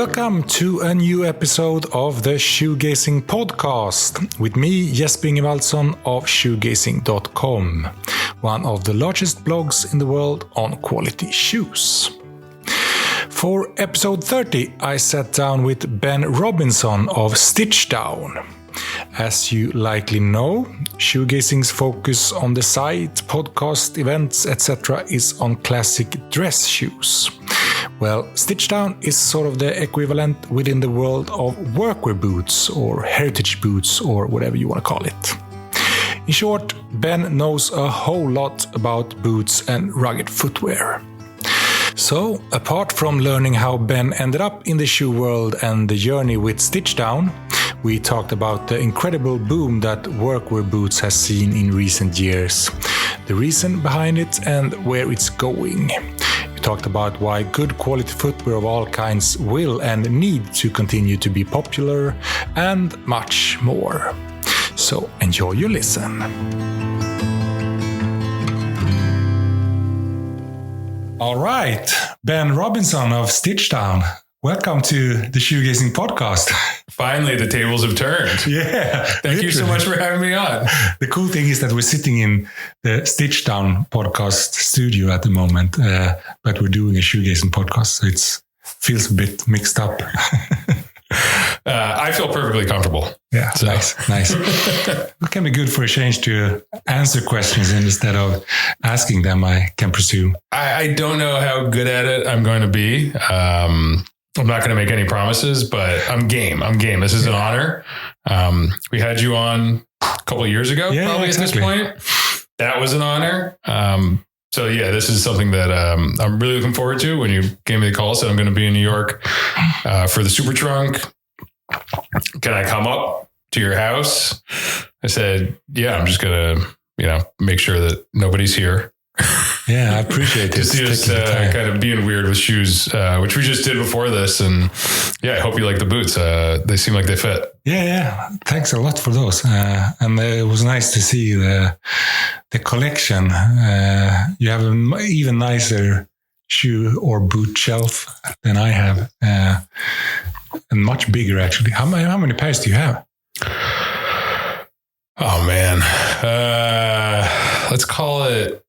Welcome to a new episode of the Shoegazing podcast with me, Jesper Ingevaldsson of Shoegazing.com, one of the largest blogs in the world on quality shoes. For episode 30, I sat down with Ben Robinson of Stitchdown. As you likely know, Shoegazing's focus on the site, podcast, events, etc. is on classic dress shoes. Well, Stitchdown is sort of the equivalent within the world of workwear boots or heritage boots or whatever you want to call it. In short, Ben knows a whole lot about boots and rugged footwear. So, apart from learning how Ben ended up in the shoe world and the journey with Stitchdown, we talked about the incredible boom that workwear boots has seen in recent years, the reason behind it and where it's going. We talked about why good quality footwear of all kinds will and need to continue to be popular, and much more. So enjoy your listen. All right, Ben Robinson of Stitchdown. Welcome to the Shoegazing podcast. Finally, the tables have turned. Yeah. Thank you so much for having me on. The cool thing is that we're sitting in the Stitchdown podcast studio at the moment, but we're doing a Shoegazing podcast, so it feels a bit mixed up. I feel perfectly comfortable. Yeah, so. Nice. It can be good for a change to answer questions instead of asking them, I can presume. I don't know how good at it I'm going to be. I'm not going to make any promises, but I'm game. This is an honor. We had you on a couple of years ago, probably exactly. At this point. That was an honor. So yeah, this is something that I'm really looking forward to. When you gave me the call, said I'm going to be in New York for the Super Trunk. Can I come up to your house? I said, yeah, I'm just going to, make sure that nobody's here. Yeah, I appreciate it. Just kind of being weird with shoes, which we just did before this. And yeah, I hope you like the boots. They seem like they fit. Yeah. Thanks a lot for those. And it was nice to see the collection. You have an even nicer shoe or boot shelf than I have. And much bigger, actually. How many pairs do you have? Oh, man. Let's call it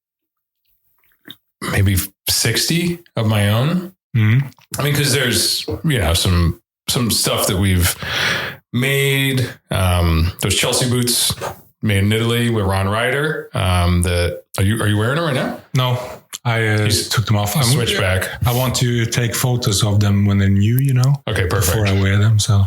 maybe 60 of my own. Mm-hmm. I mean, because there's, some stuff that we've made. Those Chelsea boots made in Italy with Ron Ryder. Are you wearing them right now? No, I took them off. Switch back. I want to take photos of them when they're new, Okay, perfect. Before I wear them. So,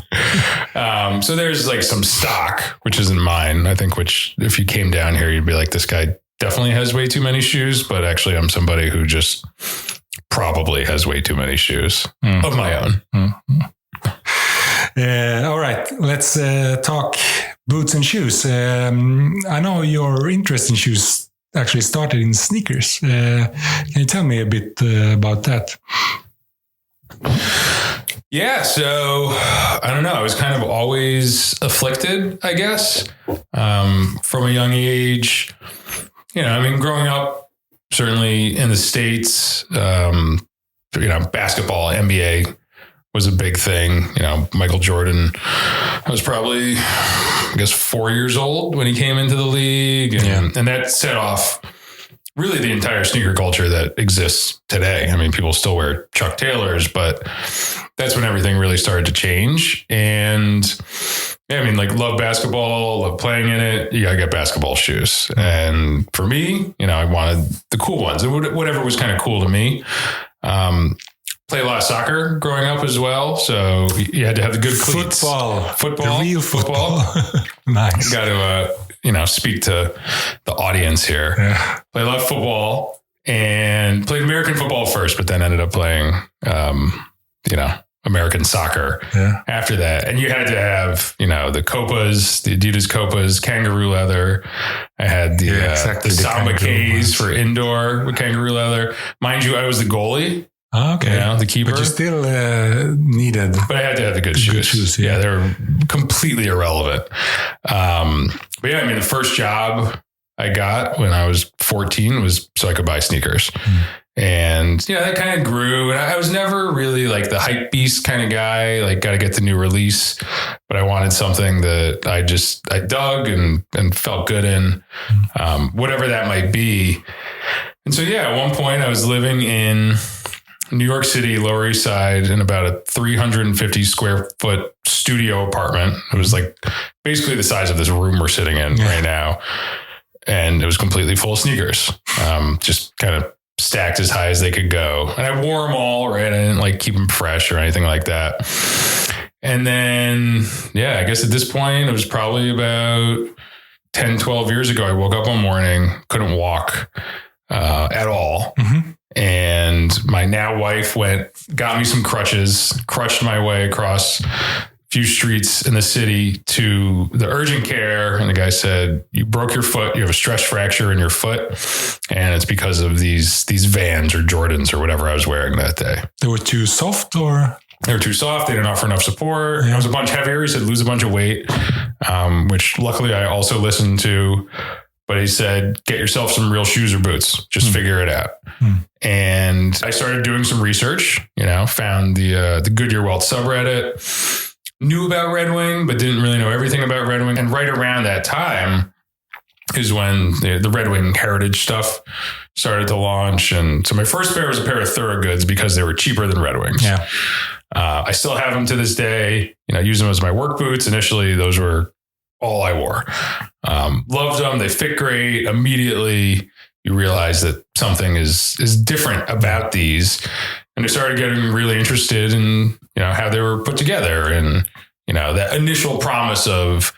so there's like some stock, which isn't mine, I think, which if you came down here, you'd be like, this guy definitely has way too many shoes, but actually I'm somebody who just probably has way too many shoes of my own. All right, let's talk boots and shoes. I know your interest in shoes actually started in sneakers. Can you tell me a bit about that? Yeah, so I don't know. I was kind of always afflicted, I guess, from a young age. Growing up, certainly in the States, basketball, NBA was a big thing. Michael Jordan, I was probably, 4 years old when he came into the league. And that set off really the entire sneaker culture that exists today. I mean, people still wear Chuck Taylors, but that's when everything really started to change. And love basketball, love playing in it. You gotta get basketball shoes. And for me, I wanted the cool ones, whatever was kind of cool to me. Play a lot of soccer growing up as well. So you had to have the good cleats. Football. The real football. Nice. Got to, speak to the audience here. Yeah. Play a lot of football and played American football first, but then ended up playing, American soccer after that. And you had to have, the Copas, the Adidas Copas, kangaroo leather. I had the Samba K's for indoor with kangaroo leather. Mind you, I was the goalie. Okay. The keeper. But you still needed. But I had to have the good shoes. Yeah, they were completely irrelevant. But yeah, the first job I got when I was 14 was so I could buy sneakers. And, that kind of grew. And I was never really like the hype beast kind of guy, like got to get the new release. But I wanted something that I dug and felt good in, whatever that might be. And so, at one point I was living in New York City, Lower East Side, in about a 350 square foot studio apartment. It was like basically the size of this room we're sitting in right now. And it was completely full of sneakers, just kind of stacked as high as they could go. And I wore them all, right? I didn't like keep them fresh or anything like that. And then, I guess at this point, it was probably about 10, 12 years ago. I woke up one morning, couldn't walk at all. Mm-hmm. And my now wife got me some crutches, crutched my way across few streets in the city to the urgent care. And the guy said, you broke your foot. You have a stress fracture in your foot. And it's because of these Vans or Jordans or whatever I was wearing that day. They were too soft or? They were too soft. They didn't offer enough support. I was a bunch heavier. He said, lose a bunch of weight, which luckily I also listened to. But he said, get yourself some real shoes or boots. Just figure it out. And I started doing some research, found the Goodyear Welt subreddit. Knew about Red Wing, but didn't really know everything about Red Wing. And right around that time is when the Red Wing heritage stuff started to launch. And so my first pair was a pair of Thorogoods because they were cheaper than Red Wings. Yeah. I still have them to this day. Use them as my work boots. Initially, those were all I wore. Loved them. They fit great. Immediately, you realize that something is different about these. And I started getting really interested in, how they were put together and, that initial promise of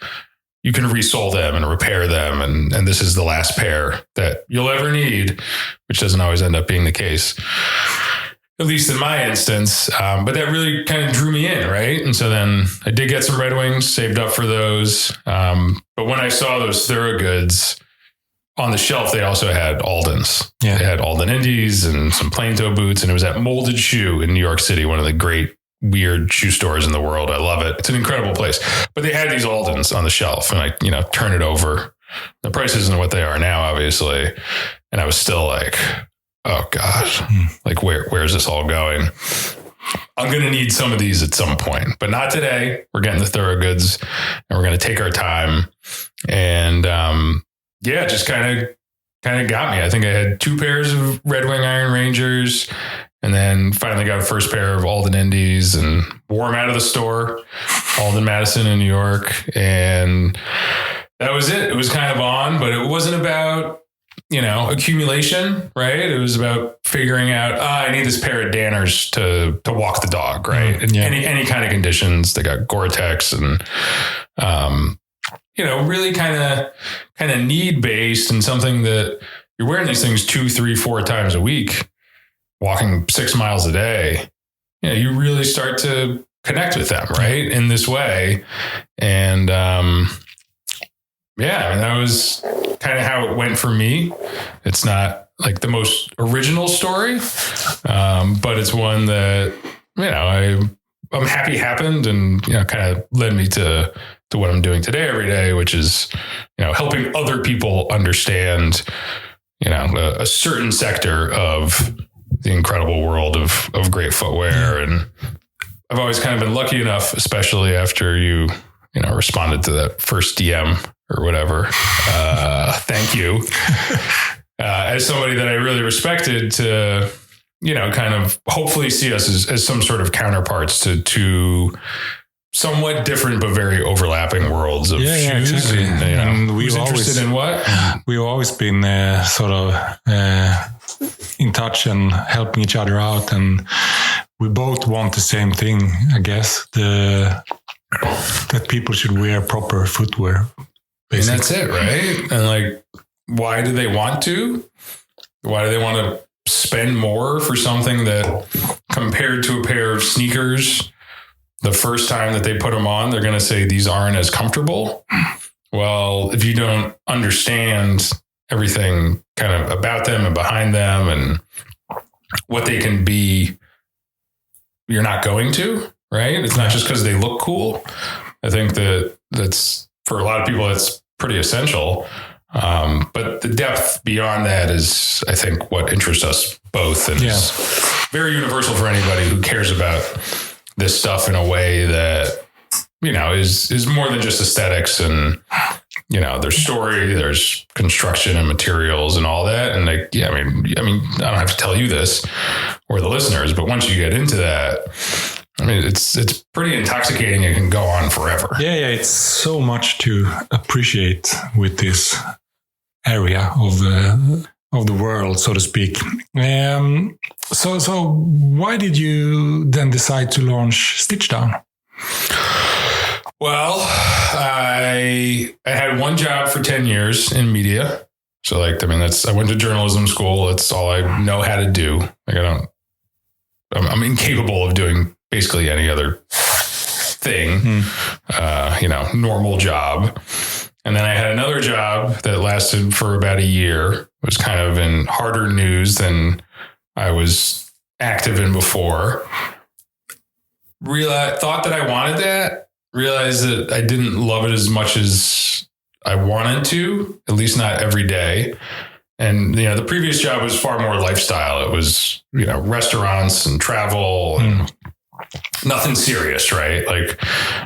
you can resole them and repair them. And this is the last pair that you'll ever need, which doesn't always end up being the case, at least in my instance. But that really kind of drew me in. Right. And so then I did get some Red Wings, saved up for those. But when I saw those Thorogoods on the shelf, they also had Aldens. Yeah. They had Alden Indies and some plain toe boots. And it was at Molded Shoe in New York City, one of the great weird shoe stores in the world. I love it. It's an incredible place. But they had these Aldens on the shelf and I, turn it over. The price isn't what they are now, obviously. And I was still like, oh gosh, like where's this all going? I'm going to need some of these at some point, but not today. We're getting the Thorogoods and we're going to take our time. And, just kind of got me. I think I had 2 pairs of Red Wing Iron Rangers and then finally got a first pair of Alden Indies and wore them out of the store, Alden Madison in New York. And that was it. It was kind of on, but it wasn't about, accumulation, right? It was about figuring out, I need this pair of Danners to walk the dog, right? Any kind of conditions. They got Gore-Tex and, really kind of need based and something that you're wearing these things 2, 3, 4 times a week, walking 6 miles a day. You really start to connect with them, right? In this way. And, that was kind of how it went for me. It's not like the most original story, but it's one that, I'm happy happened and, kind of led me to what I'm doing today every day, which is, helping other people understand, a certain sector of the incredible world of great footwear. And I've always kind of been lucky enough, especially after you responded to that first DM or whatever. Thank you. As somebody that I really respected to, kind of hopefully see us as some sort of counterparts to somewhat different but very overlapping worlds of shoes. Exactly. And we've interested in what? We've always been sort of in touch and helping each other out, and we both want the same thing, I guess. That people should wear proper footwear. Basically. And that's it, right? And like, why do they want to? Why do they want to spend more for something that, compared to a pair of sneakers, the first time that they put them on, they're going to say these aren't as comfortable? Well, if you don't understand everything kind of about them and behind them and what they can be, you're not going to, right? It's not just because they look cool. I think that's, for a lot of people, that's pretty essential. But the depth beyond that is, I think, what interests us both, and is very universal for anybody who cares about this stuff in a way that, is more than just aesthetics and, there's story, there's construction and materials and all that. And I don't have to tell you this or the listeners, but once you get into that, it's pretty intoxicating. It can go on forever. Yeah. It's so much to appreciate with this area of the world, so to speak. So why did you then decide to launch Stitchdown? Well, I had one job for 10 years in media. So I went to journalism school. That's all I know how to do. I'm incapable of doing basically any other thing, normal job. And then I had another job that lasted for about a year. It was kind of in harder news than I was active in before. Thought that I wanted that. Realized that I didn't love it as much as I wanted to, at least not every day. And, the previous job was far more lifestyle. It was, restaurants and travel and nothing serious, right? Like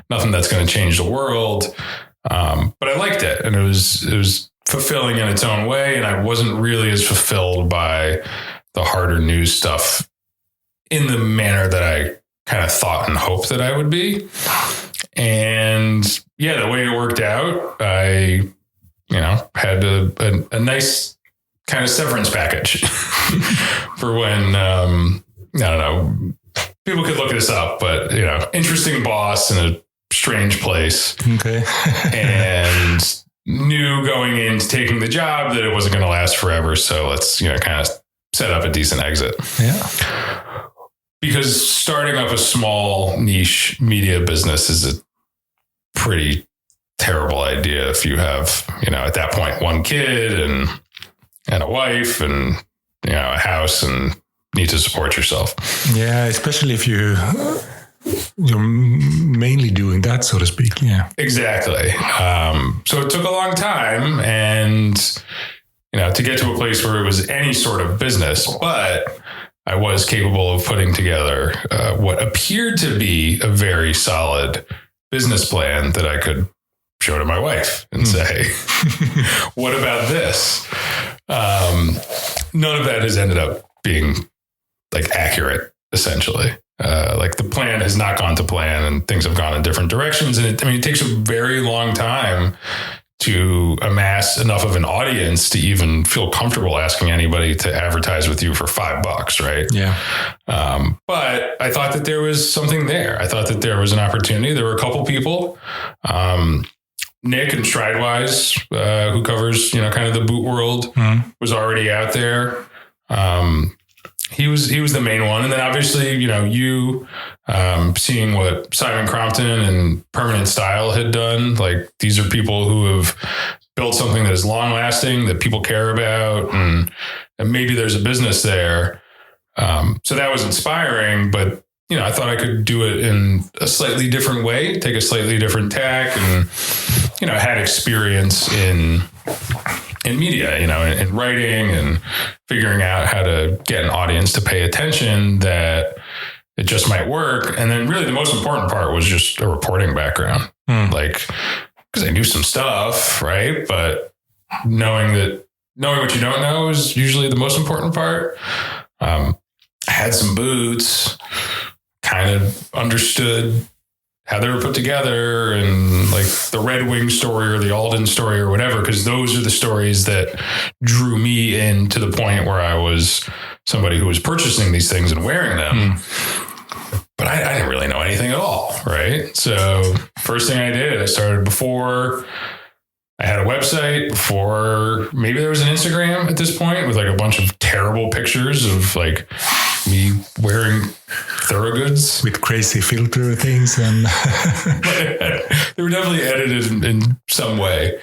nothing that's going to change the world. But I liked it, and it was fulfilling in its own way. And I wasn't really as fulfilled by the harder news stuff in the manner that I kind of thought and hoped that I would be. And the way it worked out, I, had a nice kind of severance package for when, I don't know, people could look this up, but, interesting boss in a strange place. Okay. And knew going into taking the job that it wasn't going to last forever. So let's, kind of set up a decent exit. Yeah. Because starting up a small niche media business is a pretty terrible idea if you have, at that point, one kid and a wife and, a house and need to support yourself. Yeah, especially if you're mainly doing that, so to speak. Yeah, exactly. So it took a long time and, to get to a place where it was any sort of business, but I was capable of putting together what appeared to be a very solid business plan that I could show to my wife and say, what about this? None of that has ended up being accurate, essentially. The plan has not gone to plan and things have gone in different directions. And it takes a very long time to amass enough of an audience to even feel comfortable asking anybody to advertise with you for $5, right? Yeah. But I thought that there was something there. I thought that there was an opportunity. There were a couple people, Nick and Stridewise, who covers, kind of the boot world, was already out there. He was the main one. And then obviously, you seeing what Simon Crompton and Permanent Style had done, these are people who have built something that is long lasting, that people care about, and maybe there's a business there. So that was inspiring, but I thought I could do it in a slightly different way, take a slightly different tack, and, I had experience in media, in writing and figuring out how to get an audience to pay attention, that it just might work. And then really the most important part was just a reporting background, because I knew some stuff, right? But knowing what you don't know is usually the most important part. I had some boots, kind of understood how they were put together, and the Red Wing story or the Alden story or whatever, because those are the stories that drew me in to the point where I was somebody who was purchasing these things and wearing them. But I didn't really know anything at all, right? So first thing I did, I started before I had a website, before maybe there was an Instagram at this point with a bunch of terrible pictures of me wearing Thorogoods with crazy filter things, and they were definitely edited in some way.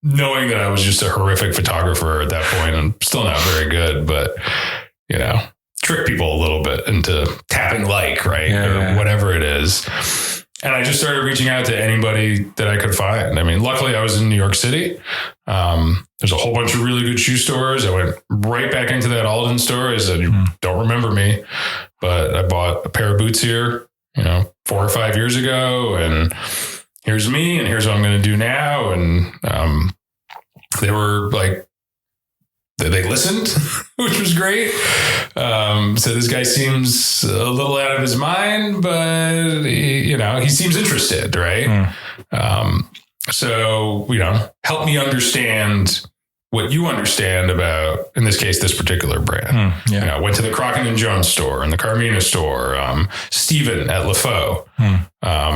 Knowing that I was just a horrific photographer at that point, and still not very good, but trick people a little bit into tapping right? Yeah. Or whatever it is. And I just started reaching out to anybody that I could find. I mean, luckily I was in New York City. There's a whole bunch of really good shoe stores. I went right back into that Alden store. I said, you don't remember me, but I bought a pair of boots here, 4 or 5 years ago. And here's me, and here's what I'm going to do now. And they were like, they listened, which was great. So this guy seems a little out of his mind, but he seems interested, right? So, help me understand what you understand about, in this case, this particular brand. Went to the Crockett and Jones store and the Carmina store. Steven at LaFaux,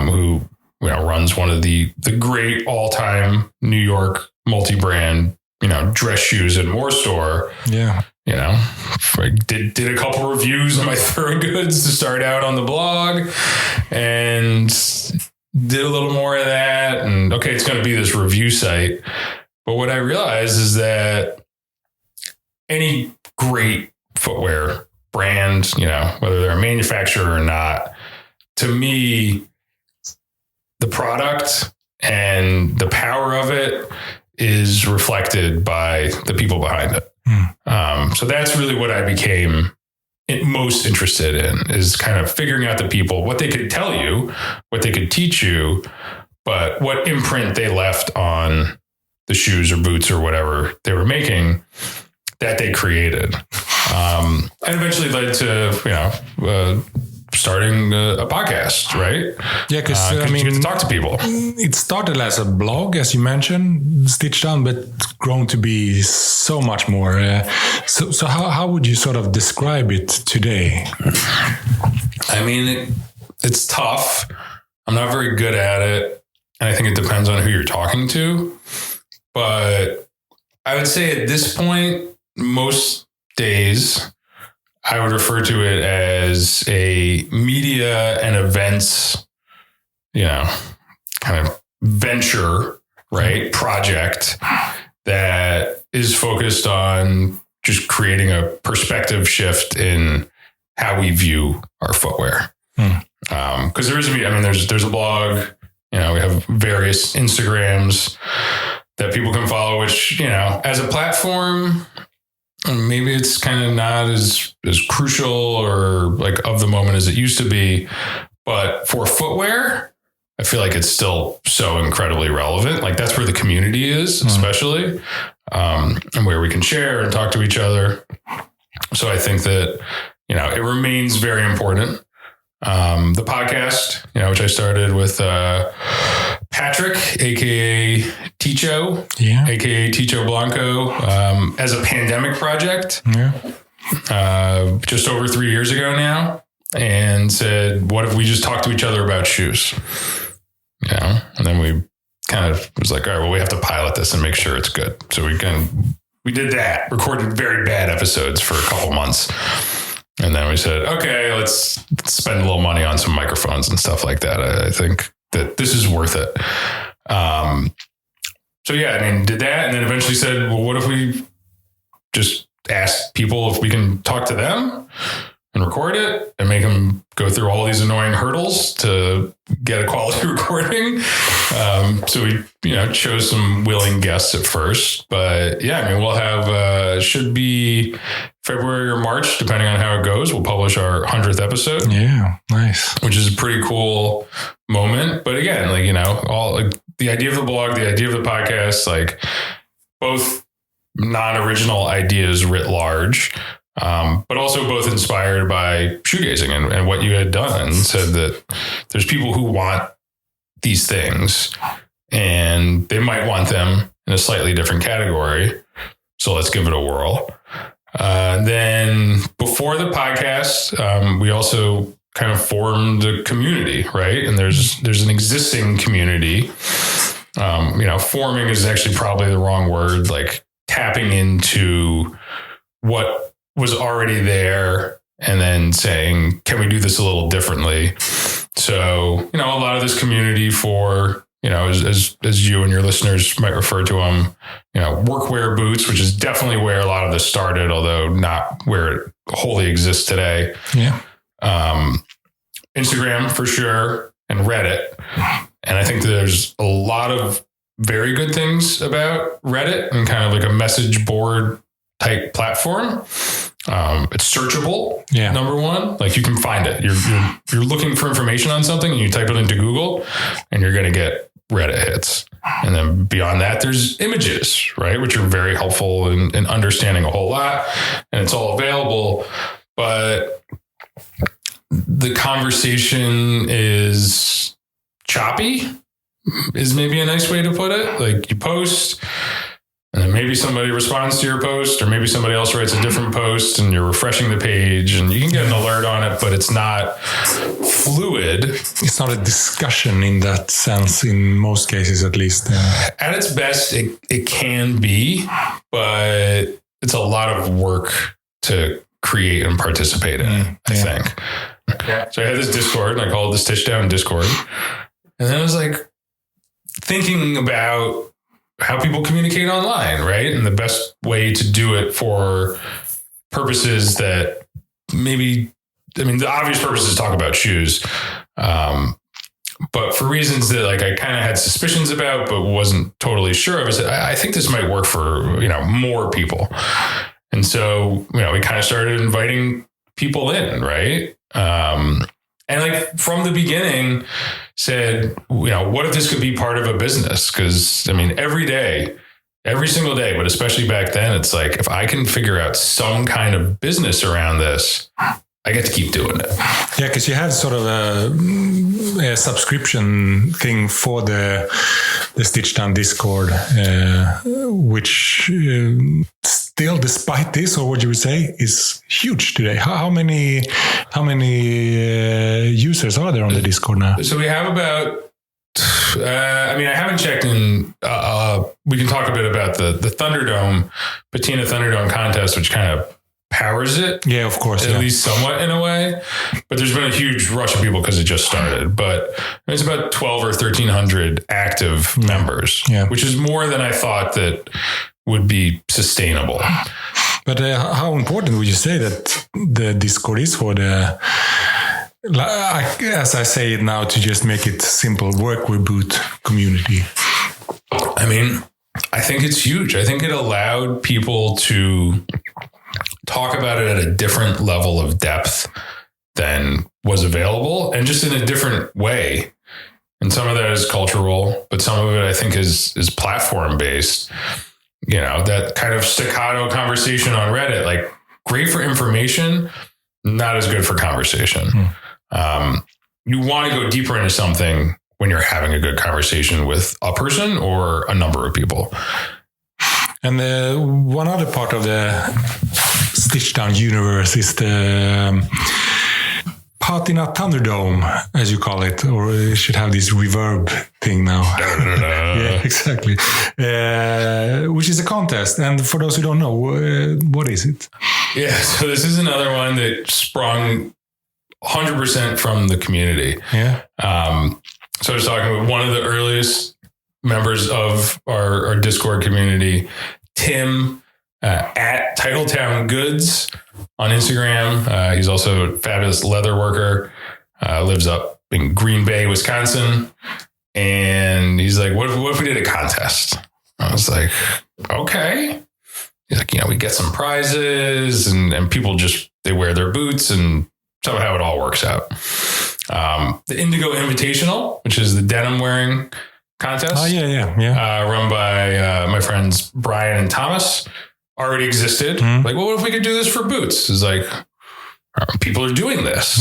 who runs one of the great all-time New York multi-brand dress shoes and more store. I did a couple reviews on my Thoroughgoods to start out on the blog, and did a little more of that. And okay, it's going to be this review site. But what I realized is that any great footwear brand, whether they're a manufacturer or not, to me, the product and the power of it is reflected by the people behind it. So that's really what I became most interested in, is kind of figuring out the people, what they could tell you, what they could teach you, but what imprint they left on the shoes or boots or whatever they were making that they created. And eventually led to, starting a podcast, right? Yeah, because you get to talk to people. It started as a blog, as you mentioned, Stitchdown, but grown to be so much more. So how would you sort of describe it today? I mean, it's tough. I'm not very good at it, and I think it depends on who you're talking to. But I would say at this point, most days, I would refer to it as a media and events, kind of venture, right? Project that is focused on just creating a perspective shift in how we view our footwear. Because there's a blog, we have various Instagrams that people can follow, which, as a platform, maybe it's kind of not as crucial or like of the moment as it used to be. But for footwear, I feel like it's still so incredibly relevant. Like that's where the community is, especially, and where we can share and talk to each other. So I think that, it remains very important. The podcast, which I started with Patrick, aka Ticho, aka Ticho Blanco, as a pandemic project, just over 3 years ago now, and said, what if we just talk to each other about shoes? And then we kind of was like, all right, well, we have to pilot this and make sure it's good. So we did that, recorded very bad episodes for a couple months. And then we said, okay, let's spend a little money on some microphones and stuff like that. I think that this is worth it. Did that. And then eventually said, well, what if we just ask people if we can talk to them and record it and make them go through all these annoying hurdles to get a quality recording. So we, chose some willing guests at first, but we'll have, should be February or March, depending on how it goes. We'll publish our 100th episode. Yeah. Nice. Which is a pretty cool moment. But again, the idea of the blog, the idea of the podcast, both non-original ideas writ large, but also both inspired by shoegazing and what you had done, and said that there's people who want these things and they might want them in a slightly different category. So let's give it a whirl. Then before the podcast, we also kind of formed a community, right? And there's an existing community. Forming is actually probably the wrong word, like tapping into what was already there and then saying, can we do this a little differently? So, a lot of this community for, as you and your listeners might refer to them, workwear boots, which is definitely where a lot of this started, although not where it wholly exists today. Yeah. Instagram for sure. and Reddit. And I think there's a lot of very good things about Reddit and kind of like a message board type platform. It's searchable. Yeah. Number one, like you can find it. You're looking for information on something and you type it into Google and you're going to get Reddit hits. And then beyond that, there's images, right? Which are very helpful in understanding a whole lot, and it's all available. But the conversation is choppy, is maybe a nice way to put it. Like you post, and then maybe somebody responds to your post, or maybe somebody else writes a different post, and you're refreshing the page, and you can get an alert on it, but it's not fluid. It's not a discussion in that sense, in most cases, at least. At its best, it can be, but it's a lot of work to create and participate in, I think. Yeah. So I had this Discord, and I called it the Stitchdown Discord. And then I was like thinking about how people communicate online, right? And the best way to do it for purposes that maybe, I mean, the obvious purpose is to talk about shoes. But for reasons that like I kind of had suspicions about, but wasn't totally sure of, I think this might work for, more people. And so, we kind of started inviting people in, right? And like from the beginning said, what if this could be part of a business? Because every single day, but especially back then, it's like, if I can figure out some kind of business around this, I get to keep doing it. Yeah, because you have sort of a subscription thing for the Stitchdown Discord, which still, despite this, or what you would say, is huge today. How many users are there on the Discord now? So we have about. I haven't checked in. We can talk a bit about the Thunderdome, Patina Thunderdome contest, which kind of powers it. Yeah, of course. At least somewhat in a way. But there's been a huge rush of people because it just started. But it's about 12 or 1,300 active members, which is more than I thought that would be sustainable. But how important would you say that the Discord is for the, as I say it now, to just make it simple, workwear boot community? I think it's huge. I think it allowed people to talk about it at a different level of depth than was available, and just in a different way. And some of that is cultural, but some of it I think is platform based. That kind of staccato conversation on Reddit, like great for information, not as good for conversation. You want to go deeper into something when you're having a good conversation with a person or a number of people. And one other part of the Stitchdown universe is the Patina Thunderdome, as you call it, or it should have this reverb thing now. Yeah, exactly. Which is a contest. And for those who don't know, what is it? Yeah, so this is another one that sprung 100% from the community. Yeah. So I was talking with one of the earliest members of our Discord community, Tim, at Titletown Goods on Instagram. He's also a fabulous leather worker, lives up in Green Bay, Wisconsin. And he's like, what if we did a contest? I was like, okay. He's like, we get some prizes and people they wear their boots and somehow it all works out. The Indigo Invitational, which is the denim wearing contest. Oh, yeah. Run by my friends Brian and Thomas, already existed. Like, well, what if we could do this for boots? It's like, people are doing this,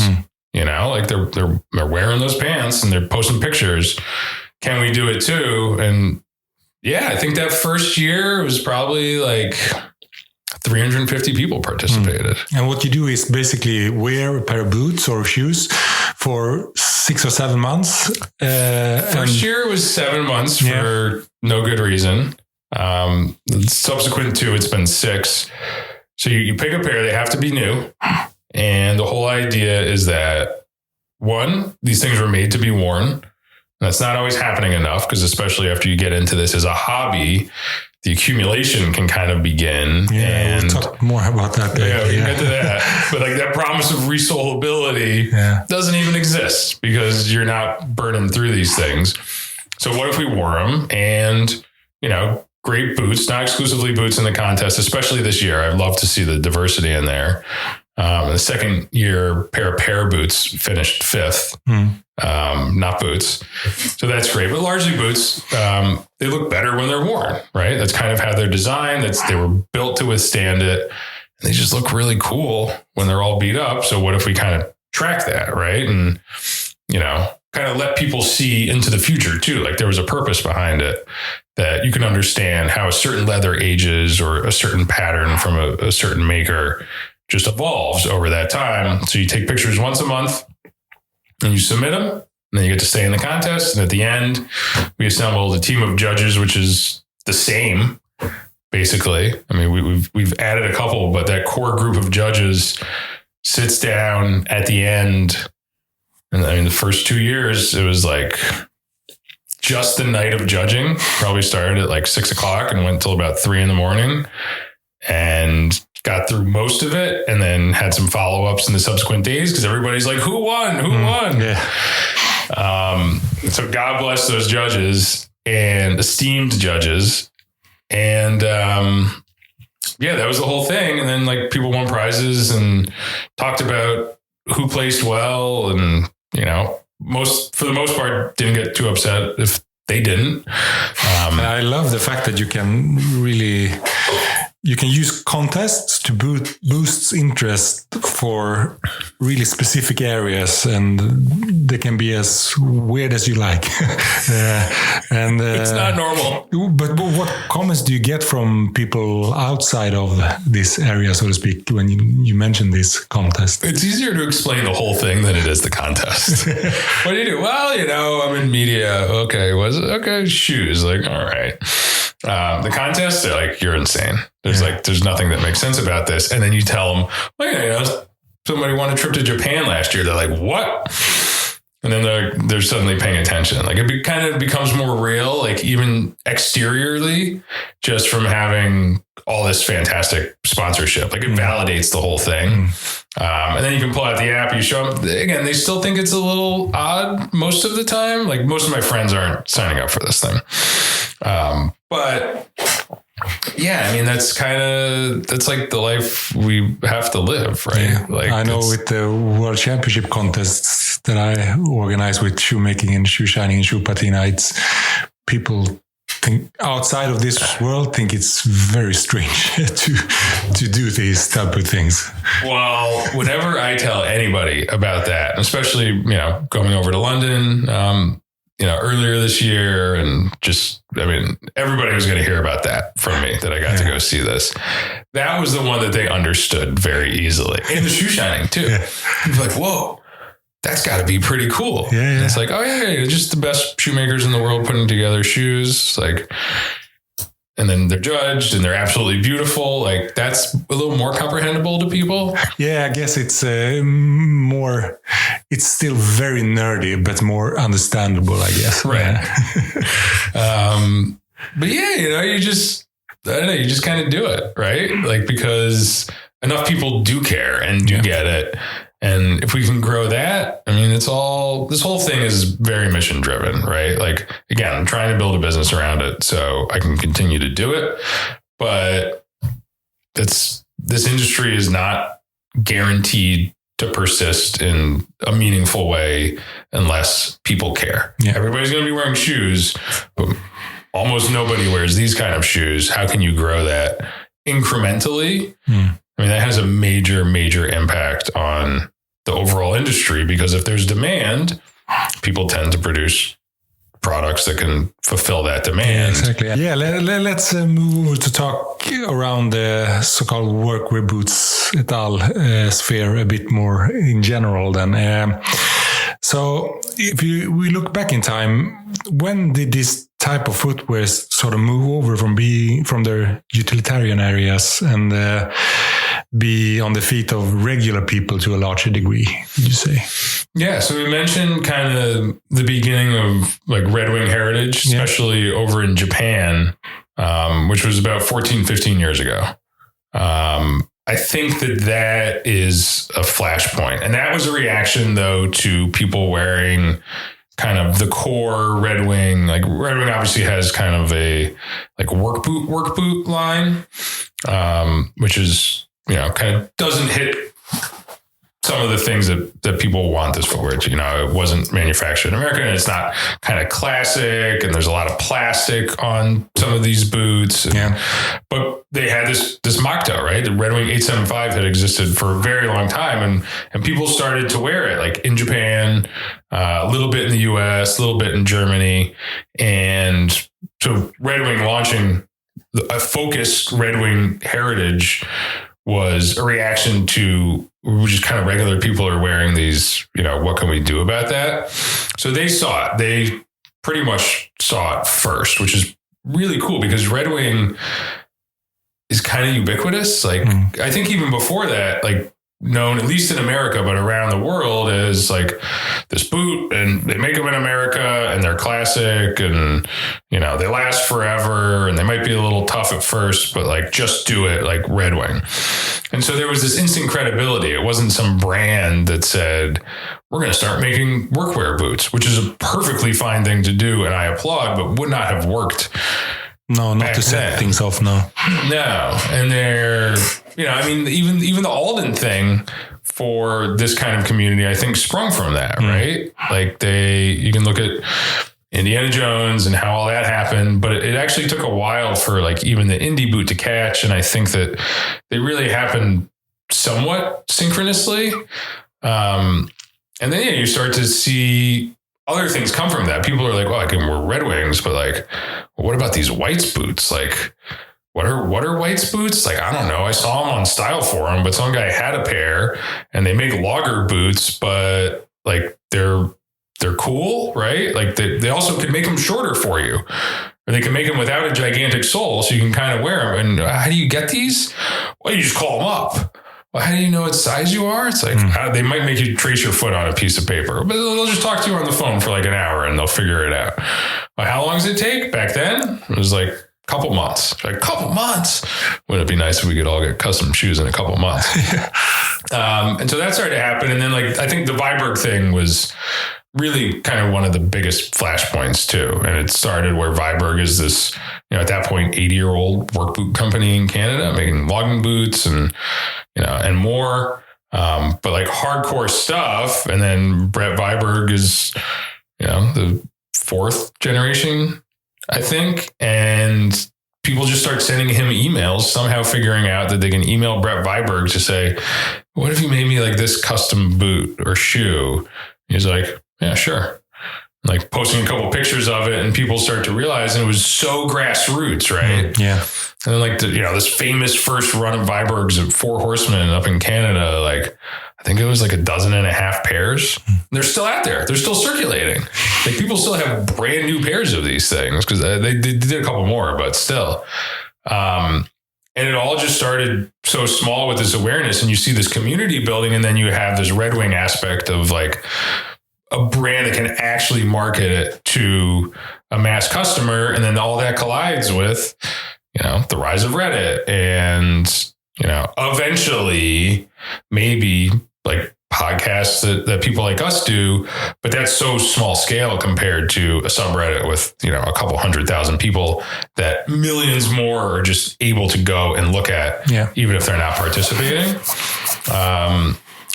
like they're wearing those pants and they're posting pictures. Can we do it too? And yeah, I think that first year was probably like 350 people participated. And what you do is basically wear a pair of boots or shoes for 6 or 7 months. First year was 7 months for no good reason. Subsequent to it's been 6. So you pick a pair, they have to be new. And the whole idea is that 1, these things were made to be worn. That's not always happening enough, because especially after you get into this as a hobby, the accumulation can kind of begin. Yeah, we'll talk more about that later. Yeah, we can get to that. But like that promise of resolability doesn't even exist, because you're not burning through these things. So what if we wore them? And, you know, great boots, not exclusively boots in the contest, especially this year. I'd love to see the diversity in there. The second year pair of boots finished 5th, not boots. So that's great, but largely boots. They look better when they're worn, right? That's kind of how they're designed. They were built to withstand it. And they just look really cool when they're all beat up. So what if we kind of track that, right? And, you know, kind of let people see into the future too. Like there was a purpose behind it, that you can understand how a certain leather ages or a certain pattern from a certain maker just evolves over that time. So you take pictures once a month and you submit them, and then you get to stay in the contest. And at the end, we assembled a team of judges, which is the same, basically. I mean, we've added a couple, but that core group of judges sits down at the end. And I mean, the first 2 years, it was like just the night of judging. Probably started at like 6:00 and went till about 3 a.m. and got through most of it, and then had some follow-ups in the subsequent days, because everybody's like, who won? Yeah. So God bless those judges, and esteemed judges. And that was the whole thing. And then like people won prizes and talked about who placed well, and, you know, for the most part, didn't get too upset if they didn't. I love the fact that you can use contests to boost interest for really specific areas, and they can be as weird as you like. And it's not normal. But what comments do you get from people outside of this area, so to speak, when you mention this contest? It's easier to explain the whole thing than it is the contest. What do you do? Well, you know, I'm in media. Okay, was it? Okay, shoes. Like, all right. The contest, they're like, you're insane. There's nothing that makes sense about this. And then you tell them, well, you know, somebody won a trip to Japan last year. They're like, what? And then they're suddenly paying attention. Like it kind of becomes more real, like even exteriorly, just from having all this fantastic sponsorship. Like it validates the whole thing. And then you can pull out the app, you show them. Again, they still think it's a little odd most of the time. Like most of my friends aren't signing up for this thing. But yeah, I mean, that's like the life we have to live, right? Yeah. Like I know with the World Championship contests that I organize with shoemaking and shoe shining and shoe patina, it's people think outside of this world think it's very strange to do these type of things. Well, whenever I tell anybody about that, especially, you know, going over to London, you know, earlier this year, and just, I mean, everybody was going to hear about that from me, that I got to go see this. That was the one that they understood very easily. And the shoe shining too. Yeah. Like, whoa, that's got to be pretty cool. Yeah, yeah. It's like, oh yeah, just the best shoemakers in the world putting together shoes. Like, and then they're judged and they're absolutely beautiful. Like that's a little more comprehensible to people. Yeah, I guess it's it's still very nerdy, but more understandable, I guess. Right. But yeah, you know, you just kind of do it, right? Like, because enough people do care and do get it. And if we can grow that, I mean, this whole thing is very mission driven, right? Like, again, I'm trying to build a business around it so I can continue to do it. But this industry is not guaranteed to persist in a meaningful way unless people care. Yeah. Everybody's going to be wearing shoes, but almost nobody wears these kind of shoes. How can you grow that incrementally? I mean, that has a major, major impact on the overall industry, because if there's demand, people tend to produce products that can fulfill that demand. Yeah, exactly. Yeah, let's move to talk around the so-called workwear boots et al. Sphere a bit more in general then. So if we look back in time, when did this type of footwear sort of move over from their utilitarian areas and be on the feet of regular people to a larger degree, would you say? Yeah. So we mentioned kind of the beginning of like Red Wing heritage, especially over in Japan, which was about 14, 15 years ago. I think that is a flashpoint. And that was a reaction, though, to people wearing kind of the core Red Wing. Like Red Wing obviously has kind of a like work boot line, which is, kind of doesn't hit some of the things that people want this footwear to. It wasn't manufactured in America, and it's not kind of classic, and there's a lot of plastic on some of these boots. But they had this motto, right? The Red Wing 875 had existed for a very long time, and people started to wear it, like in Japan, a little bit in the US, a little bit in Germany. And so Red Wing launching a focused Red Wing heritage was a reaction to just kind of regular people are wearing these, what can we do about that? So they saw it. They pretty much saw it first, which is really cool because Red Wing is kind of ubiquitous. Like, I think even before that, like known, at least in America, but around the world as like this boot, and they make them in America and they're classic and, they last forever and they might be a little tough at first, but like just do it like Red Wing. And so there was this instant credibility. It wasn't some brand that said, we're going to start making workwear boots, which is a perfectly fine thing to do. And I applaud, but would not have worked. No, not to set things off. No. And they're, even the Alden thing for this kind of community, I think sprung from that, right? Like you can look at Indiana Jones and how all that happened, but it actually took a while for like even the indie boot to catch. And I think that they really happened somewhat synchronously. And then, you start to see other things come from that. People are like, well, I can wear Red Wings, but like, well, what about these Whites boots? Like, what are Whites boots? Like, I don't know. I saw them on Style Forum, but some guy had a pair and they make logger boots, but like they're cool, right? Like they also could make them shorter for you, or they can make them without a gigantic sole. So you can kind of wear them. And how do you get these? Well, you just call them up. Well, how do you know what size you are? It's like, they might make you trace your foot on a piece of paper, but they'll just talk to you on the phone for like an hour and they'll figure it out. Well, how long does it take? Back then, it was like a couple months. Like, couple months? Wouldn't it be nice if we could all get custom shoes in a couple months? And so that started to happen. And then like, I think the Viberg thing was really kind of one of the biggest flashpoints too. And it started where Viberg is this, at that point, 80-year-old work boot company in Canada making logging boots and more, but like hardcore stuff. And then Brett Viberg is, the fourth generation, I think. And people just start sending him emails, somehow figuring out that they can email Brett Viberg to say, what if you made me like this custom boot or shoe? He's like, yeah, sure. Like posting a couple pictures of it, and people start to realize, and it was so grassroots, right? Yeah. And then like this famous first run of Vibergs at Four Horsemen up in Canada, like I think it was like 12.5 pairs. They're still out there. They're still circulating. Like people still have brand new pairs of these things because they did a couple more, but still. And it all just started so small with this awareness, and you see this community building, and then you have this Red Wing aspect of like a brand that can actually market it to a mass customer. And then all that collides with, the rise of Reddit and, eventually maybe like podcasts that people like us do, but that's so small scale compared to a subreddit with, a couple 100,000 people that millions more are just able to go and look at, even if they're not participating.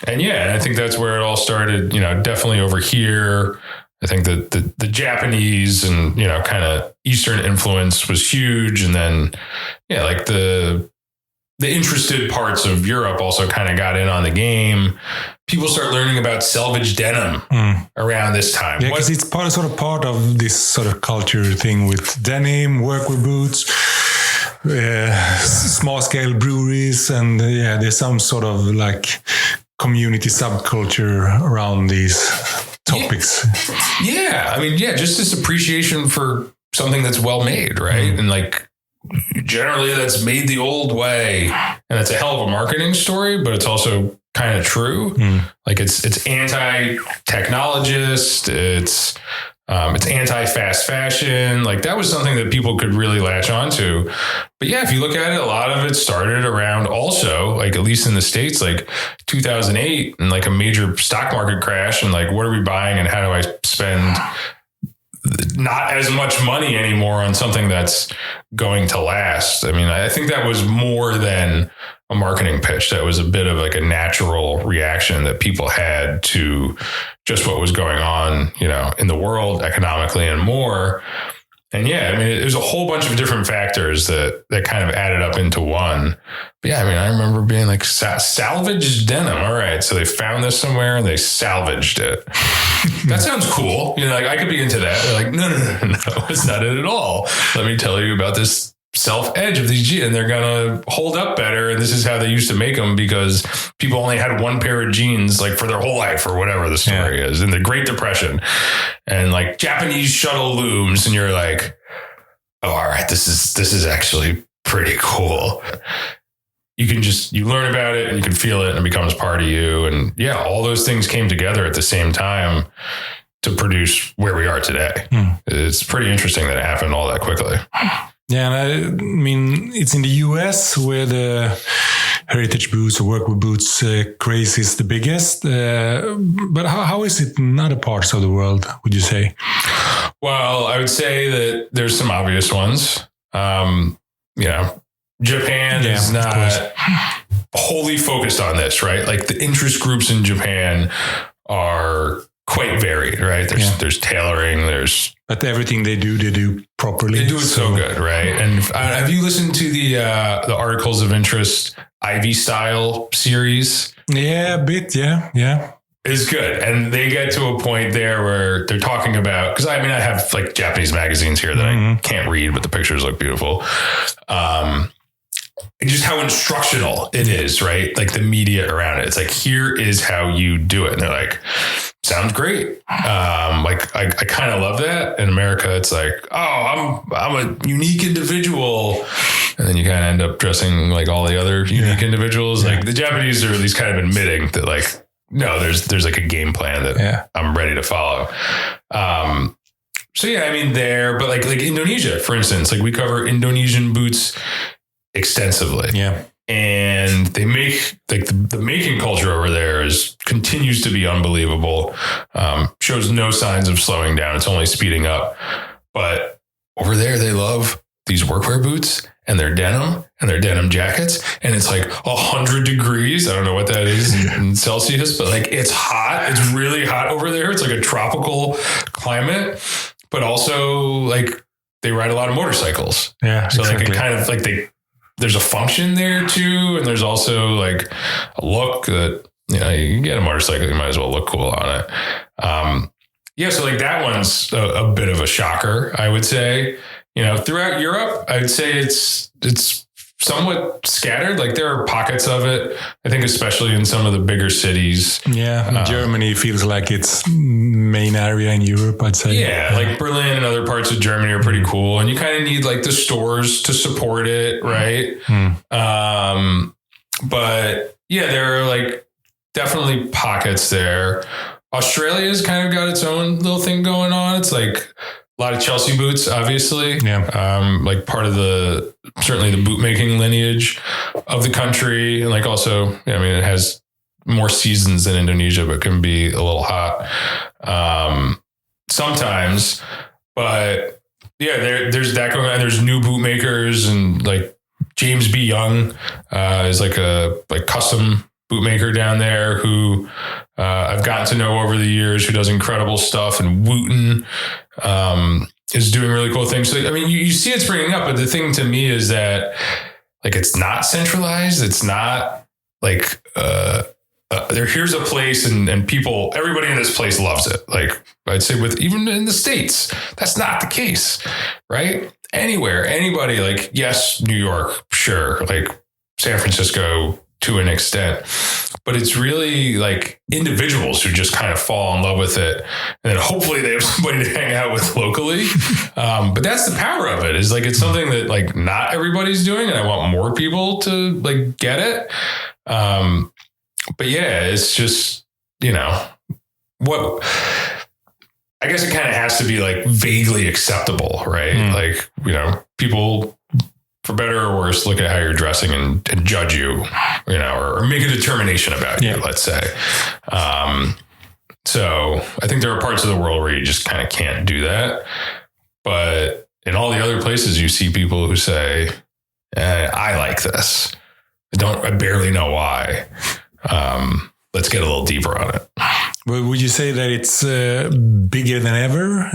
And I think that's where it all started, definitely over here. I think that the Japanese and, kind of Eastern influence was huge. And then, like the interested parts of Europe also kind of got in on the game. People start learning about selvage denim around this time. Yeah, because it's sort of part of this sort of culture thing with denim, workwear boots, small scale breweries. And there's some sort of like community subculture around these topics. Yeah. I mean, just this appreciation for something that's well made, right? And like generally that's made the old way. And it's a hell of a marketing story, but it's also kind of true. Like it's anti-technologist. It's anti-fast fashion. Like that was something that people could really latch onto. But yeah, if you look at it, a lot of it started around also, like at least in the States, like 2008 and like a major stock market crash and like, what are we buying and how do I spend not as much money anymore on something that's going to last? I mean, I think that was more than a marketing pitch. That was a bit of like a natural reaction that people had to just what was going on, you know, in the world economically and more. And yeah, I mean, there's a whole bunch of different factors that kind of added up into one. But yeah, I mean, I remember being like salvaged denim. All right. So they found this somewhere and they salvaged it. That sounds cool. You know, like I could be into that. They're like, no, it's not it at all. Let me tell you about this self-edge of these jeans, and they're going to hold up better. And this is how they used to make them because people only had one pair of jeans like for their whole life or whatever the story is in the Great Depression, and like Japanese shuttle looms. And you're like, oh, all right, this is actually pretty cool. You learn about it and you can feel it and it becomes part of you. And yeah, all those things came together at the same time to produce where we are today. It's pretty interesting that it happened all that quickly. Yeah, and I mean, it's in the US where the heritage boots or workwear boots craze is the biggest. But how is it in other parts of the world, would you say? Well, I would say that there's some obvious ones. You know, Japan is not wholly focused on this, right? Like the interest groups in Japan are quite varied, right? There's tailoring, but everything they do properly. They do it so good, right? And have you listened to the Articles of Interest Ivy Style series? Yeah, a bit. Yeah. It's good. And they get to a point there where they're talking about, because I mean, I have like Japanese magazines here that I can't read, but the pictures look beautiful. Just how instructional it is, right? Like the media around it. It's like, here is how you do it. And they're like, sounds great. Like I kind of love that. In America, it's like, oh, I'm a unique individual. And then you kind of end up dressing like all the other unique individuals. Like the Japanese are at least kind of admitting that like, no, there's like a game plan that I'm ready to follow. So yeah, I mean but like Indonesia, for instance, like we cover Indonesian boots extensively. Yeah. And they make like the making culture over there continues to be unbelievable. Shows no signs of slowing down. It's only speeding up. But over there, they love these workwear boots and their denim jackets. And it's like 100 degrees. I don't know what that is in Celsius, but like it's hot. It's really hot over there. It's like a tropical climate, but also like they ride a lot of motorcycles. Yeah. So exactly. Like it kind of like there's a function there too. And there's also like a look that, you know, you can get a motorcycle, you might as well look cool on it. So like that one's a bit of a shocker, I would say. You know, throughout Europe, I would say it's somewhat scattered. Like there are pockets of it, I think, especially in some of the bigger cities. Yeah. Germany feels like its main area in Europe, I'd say. Yeah. Like Berlin and other parts of Germany are pretty cool. And you kind of need like the stores to support it. Right. But yeah, there are like definitely pockets there. Australia's kind of got its own little thing going on. It's like a lot of Chelsea boots, obviously. Yeah. Like part of certainly the boot making lineage of the country. And like also, I mean, it has more seasons than Indonesia, but can be a little hot sometimes. But yeah, there's that going on. There's new boot makers, and like James B. Young is like a custom bootmaker down there who I've gotten to know over the years, who does incredible stuff. And Wooten is doing really cool things. So, I mean, you see it springing up, but the thing to me is that like, it's not centralized. It's not like, here's a place and people, everybody in this place loves it. Like I'd say even in the States, that's not the case, right? Anywhere, anybody, like, yes, New York, sure. Like San Francisco, to an extent. But it's really like individuals who just kind of fall in love with it. And then hopefully they have somebody to hang out with locally. But that's the power of it, is like, it's something that like not everybody's doing. And I want more people to like get it. But yeah, it's just, you know, what I guess it kind of has to be like vaguely acceptable, right? Like, you know, people, for better or worse, look at how you're dressing and judge you, you know, or make a determination about you, let's say. So I think there are parts of the world where you just kind of can't do that. But in all the other places, you see people who say, I like this. I barely know why. Let's get a little deeper on it. Well, would you say that it's bigger than ever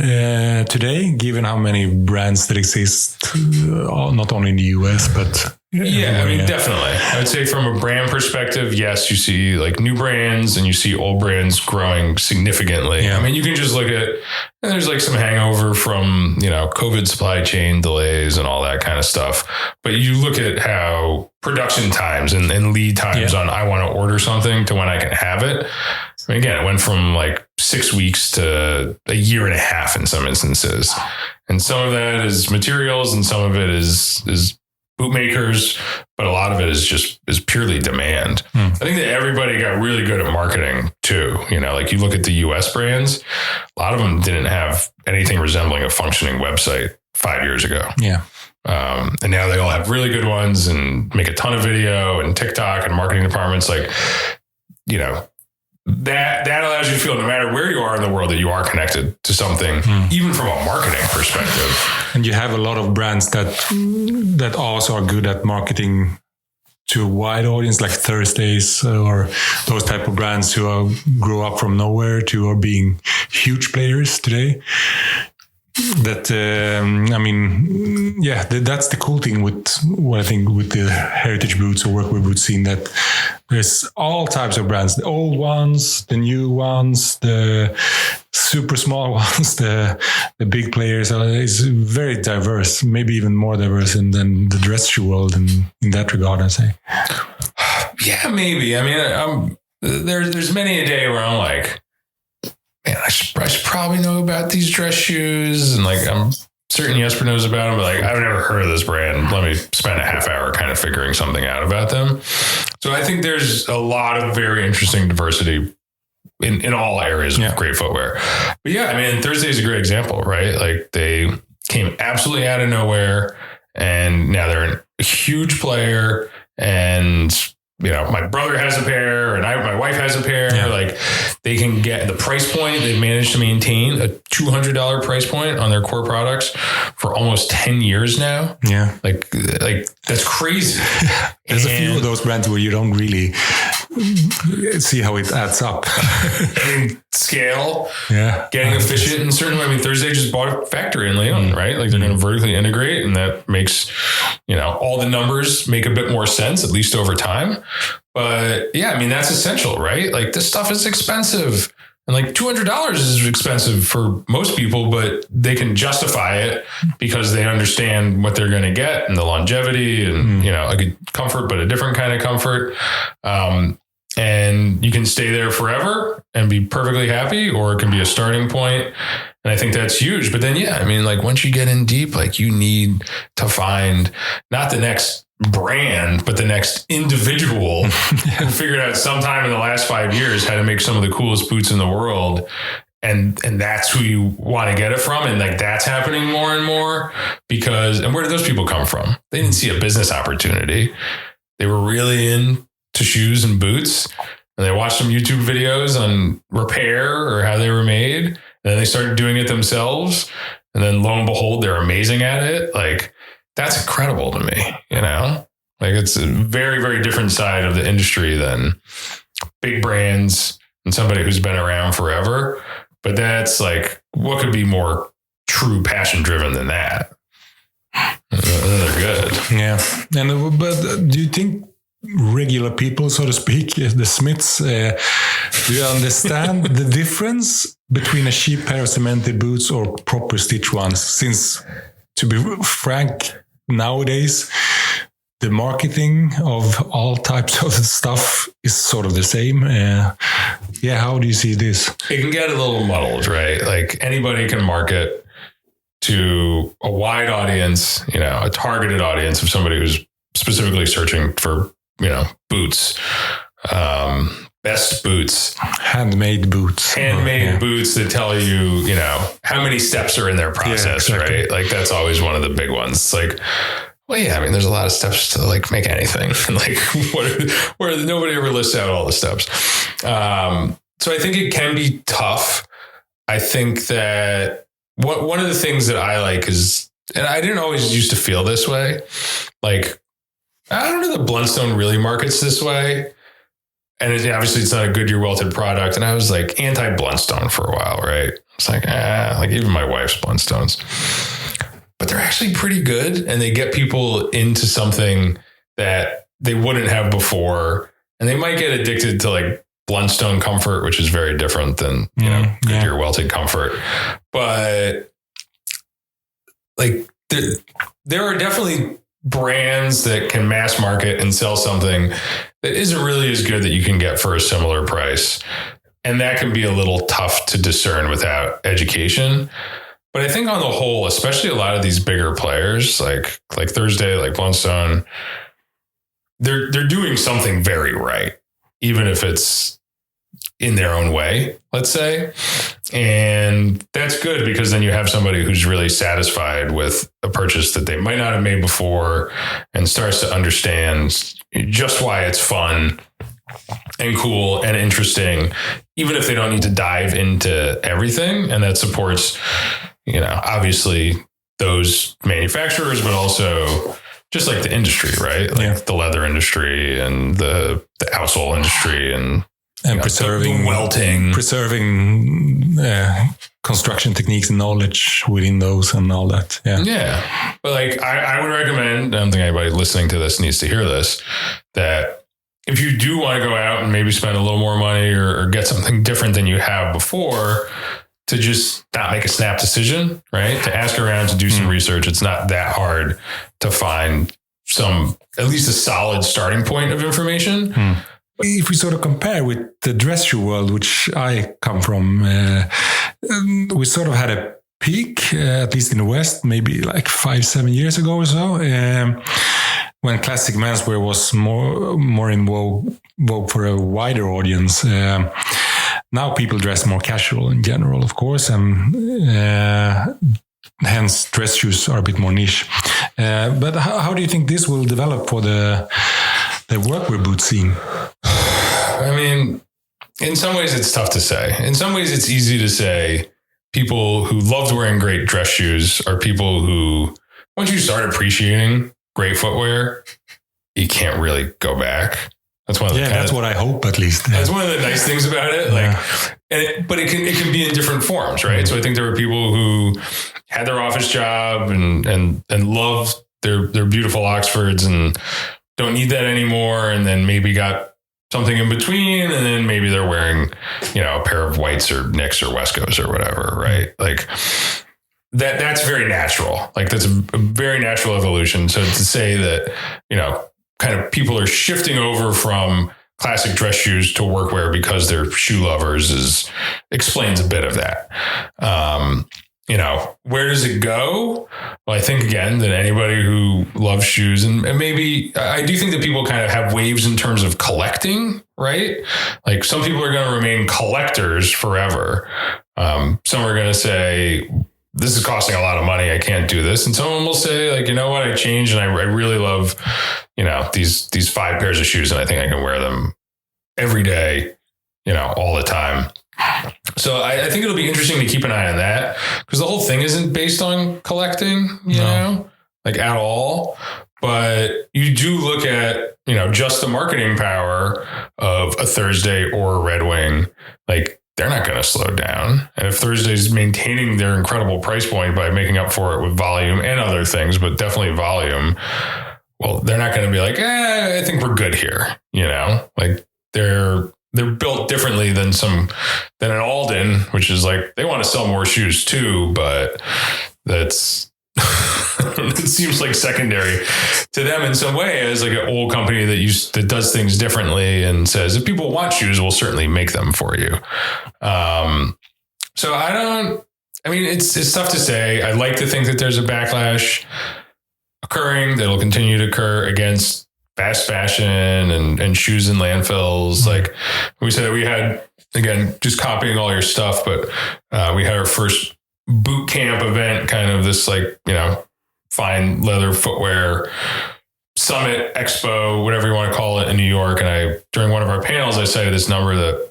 today, given how many brands that exist, not only in the US, but... Yeah, I mean, definitely. I would say from a brand perspective, yes, you see like new brands and you see old brands growing significantly. Yeah. I mean, you can just look at, and there's like some hangover from, you know, COVID supply chain delays and all that kind of stuff. But you look at how production times and lead times on I want to order something to when I can have it. I mean, again, it went from like 6 weeks to a year and a half in some instances. And some of that is materials and some of it is bootmakers, but a lot of it is purely demand. I think that everybody got really good at marketing too. You know, like you look at the US brands, a lot of them didn't have anything resembling a functioning website 5 years ago. Yeah. And now they all have really good ones and make a ton of video and TikTok and marketing departments. Like, you know, that allows you to feel no matter where you are in the world that you are connected to something, even from a marketing perspective. And you have a lot of brands that also are good at marketing to a wide audience, like Thursdays or those type of brands who grew up from nowhere to are being huge players today. That I mean, yeah, that's the cool thing with what I think with the heritage boots or workwear boot scene, that there's all types of brands, the old ones, the new ones, the super small ones, the big players. It's very diverse, maybe even more diverse than the dress shoe world in that regard, I'd say. Yeah, maybe. I mean, there's many a day where I'm like, man, I should probably know about these dress shoes. And like, I'm certain Jesper knows about them, but like, I've never heard of this brand. Let me spend a half hour kind of figuring something out about them. So I think there's a lot of very interesting diversity in all areas of great footwear. But yeah, I mean, Thursday is a great example, right? Like they came absolutely out of nowhere and now they're a huge player. And you know, my brother has a pair and my wife has a pair. Yeah. Like they can get the price point. They've managed to maintain a $200 price point on their core products for almost 10 years now. Yeah. Like that's crazy. There's a few of those brands where you don't really see how it adds up. I mean, scale, getting efficient in certain way. I mean, Thursday just bought a factory in Leon, right? Like they're going to vertically integrate, and that makes, you know, all the numbers make a bit more sense, at least over time. But yeah, I mean, that's essential, right? Like this stuff is expensive. And like $200 is expensive for most people, but they can justify it because they understand what they're going to get and the longevity and, you know, a good comfort, but a different kind of comfort. And you can stay there forever and be perfectly happy, or it can be a starting point. And I think that's huge. But then, yeah, I mean, like once you get in deep, like you need to find not the next brand, but the next individual who figured out sometime in the last 5 years how to make some of the coolest boots in the world. And that's who you want to get it from. And like, that's happening more and more because, and where did those people come from? They didn't see a business opportunity. They were really into shoes and boots, and they watched some YouTube videos on repair or how they were made. And then they started doing it themselves. And then lo and behold, they're amazing at it. Like, that's incredible to me, you know, like it's a very, very different side of the industry than big brands and somebody who's been around forever. But that's like, what could be more true passion driven than that? They're good. Yeah. And, but do you think regular people, so to speak, the Smiths, do you understand the difference between a cheap pair of cemented boots or proper stitch ones? Since, to be frank, nowadays, the marketing of all types of stuff is sort of the same. How do you see this? It can get a little muddled, right? Like anybody can market to a wide audience, a targeted audience of somebody who's specifically searching for, boots, best boots, handmade boots that tell you, how many steps are in their process, right? Like that's always one of the big ones. It's like, well, yeah, I mean, there's a lot of steps to like make anything. Like where nobody ever lists out all the steps. So I think it can be tough. I think that one of the things that I like is, and I didn't always used to feel this way. Like, I don't know that Blundstone really markets this way. And obviously it's not a Goodyear welted product. And I was like anti-Blundstone for a while, right? It's like, like even my wife's Blundstones. But they're actually pretty good. And they get people into something that they wouldn't have before. And they might get addicted to like Blundstone comfort, which is very different than, Goodyear welted comfort. But like there are definitely brands that can mass market and sell something that isn't really as good that you can get for a similar price. And that can be a little tough to discern without education. But I think on the whole, especially a lot of these bigger players like Thursday, like Blundstone, they're doing something very right, even if it's in their own way, let's say. And that's good because then you have somebody who's really satisfied with a purchase that they might not have made before and starts to understand just why it's fun and cool and interesting, even if they don't need to dive into everything. And that supports, obviously those manufacturers, but also just like the industry, right? Like the leather industry and the outsole industry and preserving welting, construction techniques and knowledge within those and all that. Yeah. But like, I would recommend, I don't think anybody listening to this needs to hear this, that if you do want to go out and maybe spend a little more money or get something different than you have before, to just not make a snap decision, right? To ask around, to do some research. It's not that hard to find at least a solid starting point of information. If we sort of compare with the dress shoe world, which I come from, we sort of had a peak, at least in the West, maybe like 5-7 years ago or so, when classic menswear was more in vogue for a wider audience. Now people dress more casual in general, of course, and hence dress shoes are a bit more niche. But how do you think this will develop for the workwear boot scene? I mean, in some ways it's tough to say. In some ways it's easy to say people who loved wearing great dress shoes are people who, once you start appreciating great footwear, you can't really go back. That's one of the that's what I hope, at least. That's one of the nice things about it. But it can be in different forms, right? So I think there were people who had their office job and loved their beautiful Oxfords and don't need that anymore, and then maybe got something in between, and then maybe they're wearing, a pair of whites or Knicks or Wescos or whatever, right? Like that's very natural. Like that's a very natural evolution. So to say that, kind of people are shifting over from classic dress shoes to workwear because they're shoe lovers explains a bit of that. Where does it go? Well, I think again that anybody who loves shoes and maybe I do think that people kind of have waves in terms of collecting, right? Like some people are going to remain collectors forever. Some are going to say, this is costing a lot of money, I can't do this. And someone will say like, you know what, I changed and I really love, these 5 pairs of shoes and I think I can wear them every day, all the time. So I think it'll be interesting to keep an eye on that because the whole thing isn't based on collecting, you know, like at all. But you do look at, just the marketing power of a Thursday or a Red Wing, like they're not going to slow down. And if Thursday's maintaining their incredible price point by making up for it with volume and other things, but definitely volume, well, they're not going to be like, I think we're good here. Like they're built differently than an Alden, which is like, they want to sell more shoes too, but that's it seems like secondary to them in some way, as like an old company that does things differently and says, if people want shoes, we'll certainly make them for you. So it's tough to say. I like to think that there's a backlash occurring that'll continue to occur against fast fashion and shoes in landfills. Like we said, we had, again, just copying all your stuff, but we had our first boot camp event, kind of this like, fine leather footwear summit, expo, whatever you want to call it, in New York. And during one of our panels, I cited this number that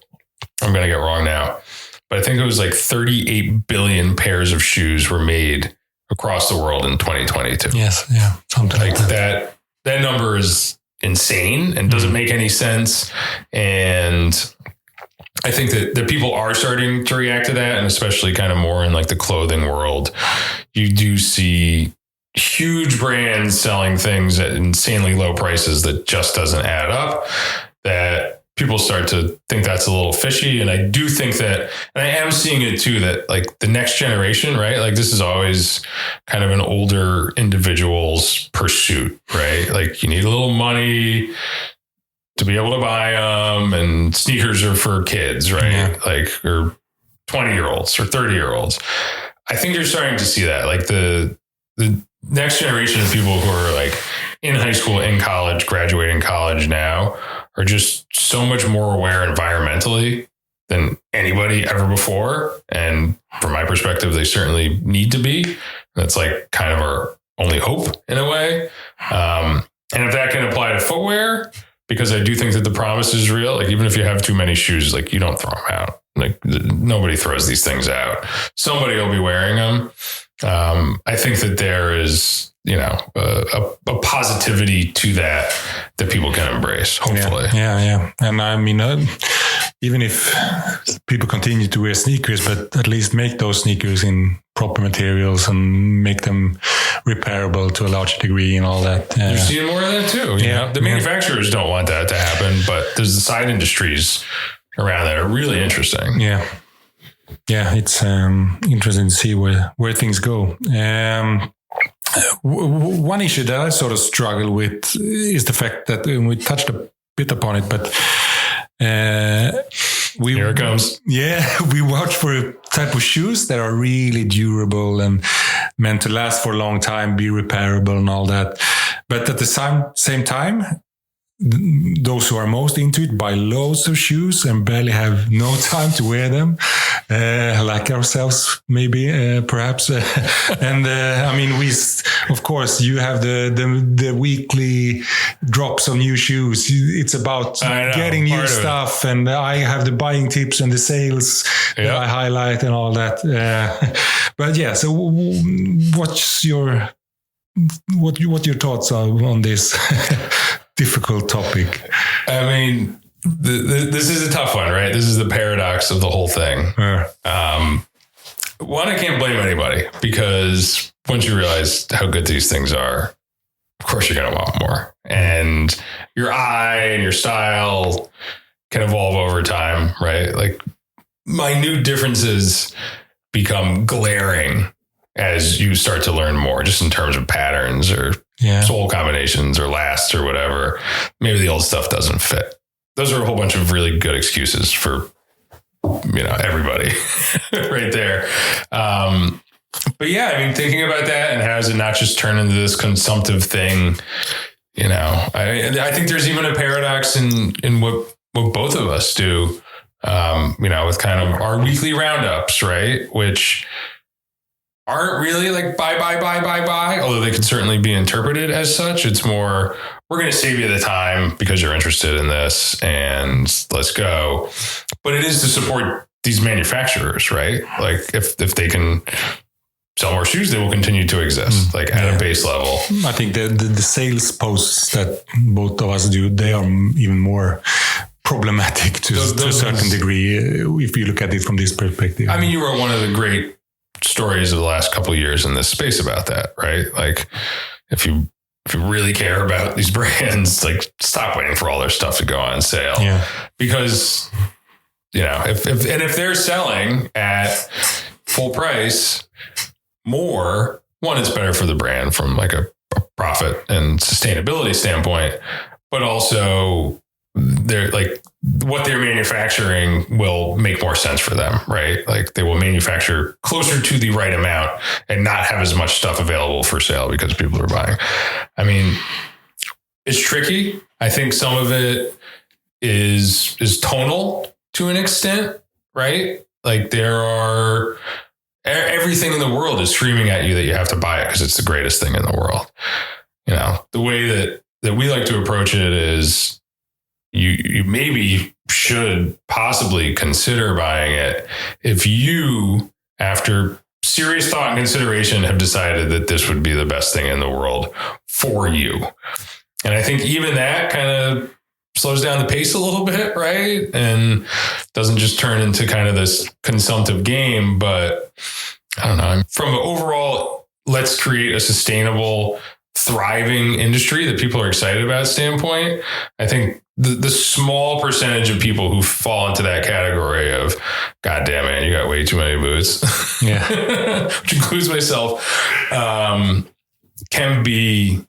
I'm going to get wrong now, but I think it was like 38 billion pairs of shoes were made across the world in 2022. Yes. Yeah. Something like that. That number is insane and doesn't make any sense. And I think that people are starting to react to that, and especially kind of more in like the clothing world. You do see huge brands selling things at insanely low prices that just doesn't add up, that people start to think that's a little fishy. And I do think that, and I am seeing it too, that like the next generation, right? Like this is always kind of an older individual's pursuit, right? Like you need a little money to be able to buy them, and sneakers are for kids, right? Yeah. Like, or 20-year-olds or 30-year-olds. I think you're starting to see that, like the next generation of people who are like in high school, in college, graduating college now, are just so much more aware environmentally than anybody ever before. And from my perspective, they certainly need to be. That's like kind of our only hope in a way. And if that can apply to footwear, because I do think that the promise is real. Like even if you have too many shoes, like you don't throw them out. Like nobody throws these things out. Somebody will be wearing them. I think that there is, a positivity to that people can embrace, hopefully. Yeah. And I mean, even if people continue to wear sneakers, but at least make those sneakers in proper materials and make them repairable to a large degree and all that. You're seeing more of that too. The manufacturers don't want that to happen, but there's the side industries around that are really interesting. Yeah, it's interesting to see where things go. One issue that I sort of struggle with is the fact that we touched a bit upon it, but here it comes. Yeah, we watch for a type of shoes that are really durable and meant to last for a long time, be repairable and all that. But at the same time, those who are most into it buy loads of shoes and barely have no time to wear them, like ourselves, maybe, perhaps. And I mean, of course, you have the weekly drops of new shoes. It's about getting new stuff, and I have the buying tips and the sales that I highlight and all that. But yeah, so what's your thoughts on this difficult topic? I mean, this is a tough one, right? This is the paradox of the whole thing. One, I can't blame anybody, because once you realize how good these things are, of course you're going to want more. And your eye and your style can evolve over time, right? Like minute differences become glaring as you start to learn more, just in terms of patterns or sole combinations or lasts or whatever. Maybe the old stuff doesn't fit. Those are a whole bunch of really good excuses for, everybody right there. But yeah, I mean, thinking about that and how does it not just turn into this consumptive thing, I think there's even a paradox in what both of us do, with kind of our weekly roundups, right? Which aren't really like buy, although they can certainly be interpreted as such. It's more, we're going to save you the time because you're interested in this and let's go. But it is to support these manufacturers, right? Like if they can sell more shoes, they will continue to exist, at a base level. I think the sales posts that both of us do, they are even more problematic to a certain degree, if you look at it from this perspective. I mean, you wrote one of the great stories of the last couple of years in this space about that, right? Like if you really care about these brands, like stop waiting for all their stuff to go on sale. Because, if they're selling at full price more one, it's better for the brand from like a profit and sustainability standpoint, but also they're like what they're manufacturing will make more sense for them, right? Like they will manufacture closer to the right amount and not have as much stuff available for sale because people are buying. I mean, it's tricky. I think some of it is tonal to an extent, right? Like everything in the world is screaming at you that you have to buy it because it's the greatest thing in the world. You know, the way that we like to approach it is you maybe should possibly consider buying it if you, after serious thought and consideration, have decided that this would be the best thing in the world for you. And I think even that kind of slows down the pace a little bit, right? And doesn't just turn into kind of this consumptive game, but I don't know. From an overall, let's create a sustainable, thriving industry that people are excited about standpoint, I think the small percentage of people who fall into that category of, God damn it, you got way too many boots, which includes myself, can be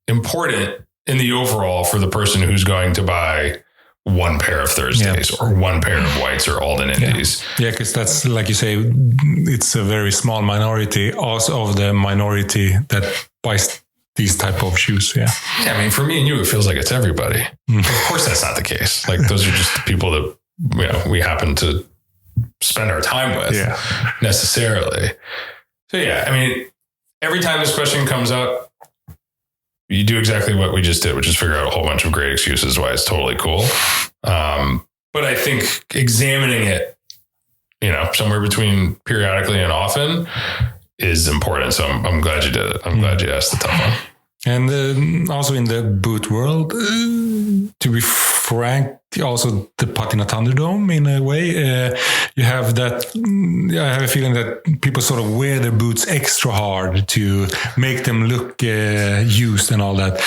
important in the overall for the person who's going to buy one pair of Thursdays or one pair of whites or Alden Indies. Yeah, because that's, like you say, it's a very small minority also of the minority that buys these type of shoes. Yeah. I mean, for me and you, it feels like it's everybody. Of course, that's not the case. Like those are just the people that, you know, we happen to spend our time with necessarily. So yeah, I mean, every time this question comes up, you do exactly what we just did, which is figure out a whole bunch of great excuses why it's totally cool. But I think examining it, you know, somewhere between periodically and often is important. So I'm glad you did it. I'm glad you asked the tough one. And also in the boot world, to be frank, also the Patina Thunderdome in a way, you have that. I have a feeling that people sort of wear their boots extra hard to make them look used and all that.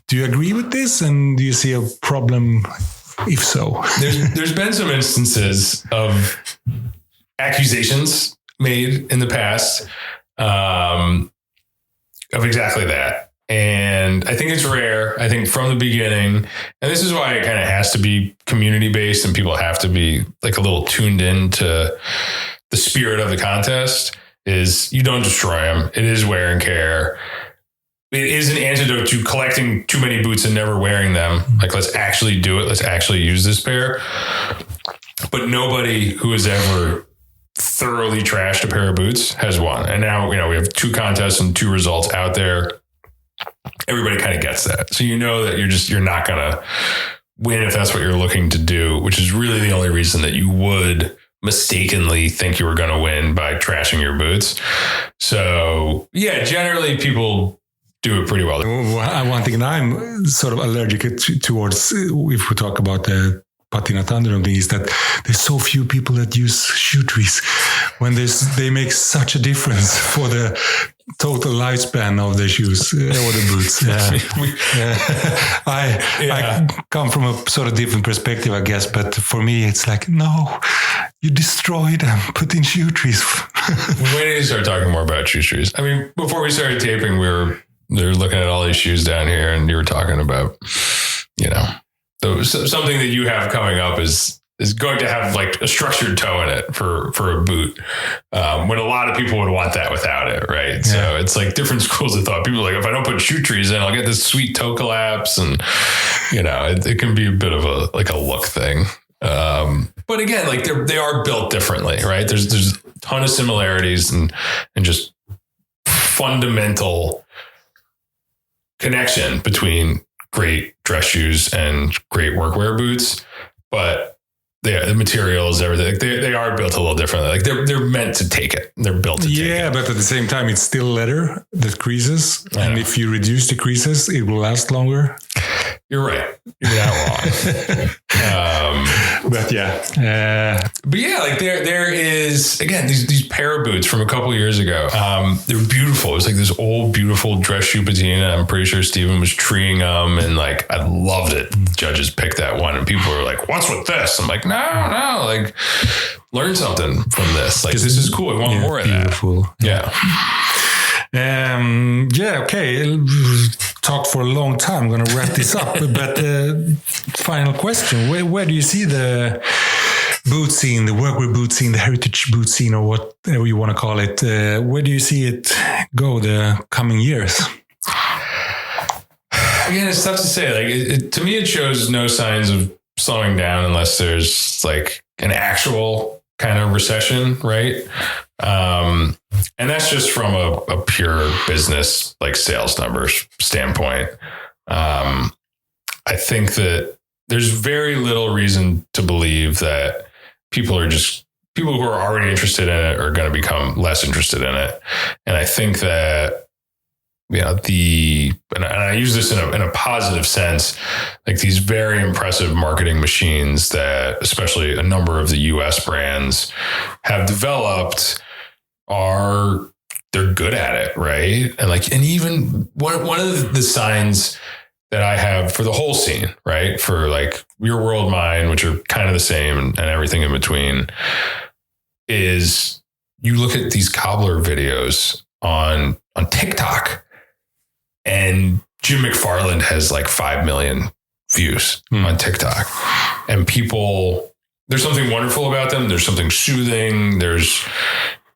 Do you agree with this? And do you see a problem? If so, there's been some instances of accusations made in the past of exactly that. And I think it's rare. I think from the beginning, and this is why it kind of has to be community based and people have to be like a little tuned in to the spirit of the contest, is you don't destroy them. It is wear and care. It is an antidote to collecting too many boots and never wearing them. Like, let's actually do it. Let's actually use this pair. But nobody who has ever thoroughly trashed a pair of boots has won. And now, you know, we have 2 contests and 2 results out there. Everybody kind of gets that. So you know that you're not going to win if that's what you're looking to do, which is really the only reason that you would mistakenly think you were going to win by trashing your boots. So yeah, generally people do it pretty well. One thing that I'm sort of allergic towards, if we talk about the Patina Thunderdome thing, is that there's so few people that use shoe trees when they make such a difference for the total lifespan of the shoes or the boots. I come from a sort of different perspective, I guess, but for me it's like, no, you destroy them, put in shoe trees. When did you start talking more about shoe trees? I mean, before we started taping, they were looking at all these shoes down here and you were talking about, you know, something that you have coming up is going to have like a structured toe in it for a boot. When a lot of people would want that without it. Right. Yeah. So it's like different schools of thought. People are like, if I don't put shoe trees in, I'll get this sweet toe collapse. And, you know, it can be a bit of a look thing. But again, like they are built differently, right? There's a ton of similarities and just fundamental connection between great dress shoes and great workwear boots, but the materials, everything, they are built a little differently. Like they're meant to take it. They're built to take it. Yeah, but at the same time, it's still leather that creases. And if you reduce the creases, it will last longer. You're right. You're not wrong. But yeah. Like there is, again, these pair of boots from a couple of years ago. They're beautiful. It was like this old, beautiful dress shoe patina. I'm pretty sure Steven was treeing them and like, I loved it. Judges picked that one and people were like, what's with this? I'm like, no, like learn something from this. Like, this is cool. I want more of that. Beautiful. Yeah. Okay. Talked for a long time. I'm going to wrap this up. But final question: Where do you see the boot scene, the workwear boot scene, the heritage boot scene, or whatever you want to call it? Where do you see it go the coming years? Again, it's tough to say. Like to me, it shows no signs of slowing down unless there's like an actual kind of recession, right? And that's just from a pure business, like sales numbers standpoint. I think that there's very little reason to believe that people who are already interested in it are going to become less interested in it. And I think that, and I use this in a positive sense, like these very impressive marketing machines that especially a number of the US brands have developed they're good at it. Right. And even one of the signs that I have for the whole scene, right, for like Your World, Mine, which are kind of the same and everything in between, is you look at these cobbler videos on TikTok, and Jim McFarland has like 5 million views on TikTok, and there's something wonderful about them. There's something soothing. There's,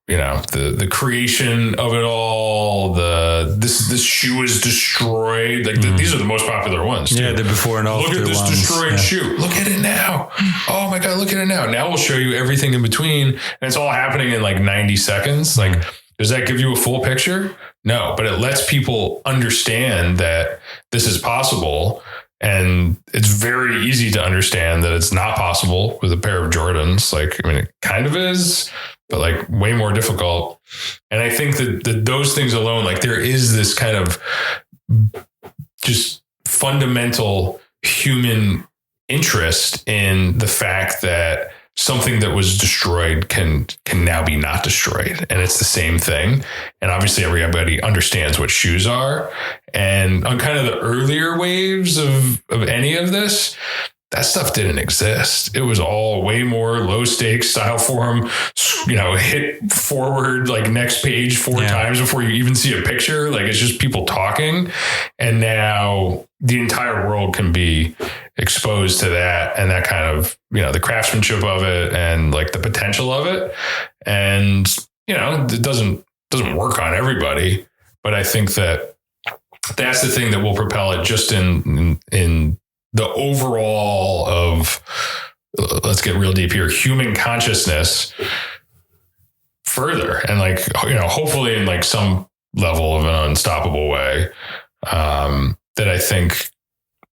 the creation of it all. This shoe is destroyed. Like these are the most popular ones. Too. Yeah, the before and after. Look at this ones. destroyed shoe. Look at it now. Oh my God, look at it now. Now we'll show you everything in between, and it's all happening in like 90 seconds. Like, does that give you a full picture? No, but it lets people understand that this is possible. And it's very easy to understand that it's not possible with a pair of Jordans. Like, I mean, it kind of is, but like way more difficult. And I think that those things alone, like there is this kind of just fundamental human interest in the fact that something that was destroyed can now be not destroyed. And it's the same thing. And obviously everybody understands what shoes are. And on kind of the earlier waves of any of this, that stuff didn't exist. It was all way more low stakes, style form, hit forward, like next page 4 times before you even see a picture. Like it's just people talking. And now the entire world can be exposed to that and that kind of, the craftsmanship of it and like the potential of it. And, it doesn't work on everybody, but I think that that's the thing that will propel it just in the overall of, let's get real deep here, human consciousness further. And like, hopefully in like some level of an unstoppable way, that I think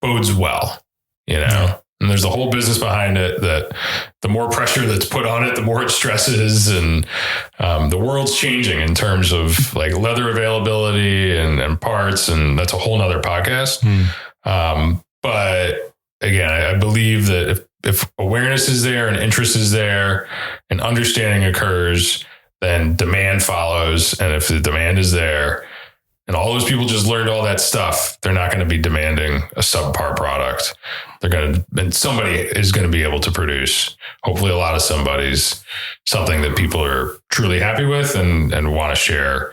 bodes well, and there's a whole business behind it that the more pressure that's put on it, the more it stresses. And the world's changing in terms of like leather availability and parts. And that's a whole nother podcast. But again, I believe that if awareness is there and interest is there and understanding occurs, then demand follows. And if the demand is there and all those people just learned all that stuff, they're not going to be demanding a subpar product. And somebody is going to be able to produce, hopefully a lot of somebody's, something that people are truly happy with and want to share,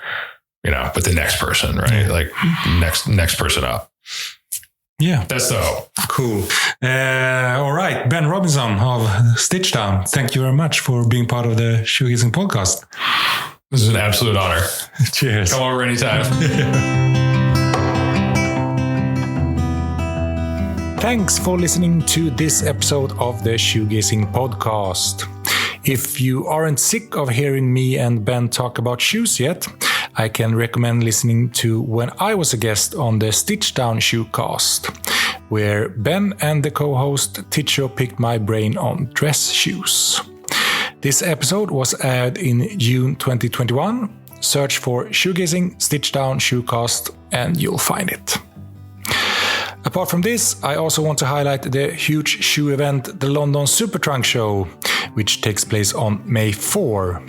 with the next person, right? Yeah. Like next person up. Yeah. That's the hope. Cool. All right. Ben Robinson of Stitchdown. Thank you very much for being part of the Shoegazing podcast. This is an absolute honor. Cheers. Come over anytime. Thanks for listening to this episode of the Shoegazing podcast. If you aren't sick of hearing me and Ben talk about shoes yet, I can recommend listening to when I was a guest on the Stitchdown Shoecast, where Ben and the co-host Ticho picked my brain on dress shoes. This episode was aired in June 2021. Search for Shoegazing Stitchdown Shoecast and you'll find it. Apart from this, I also want to highlight the huge shoe event, the London Supertrunk Show, which takes place on May 4.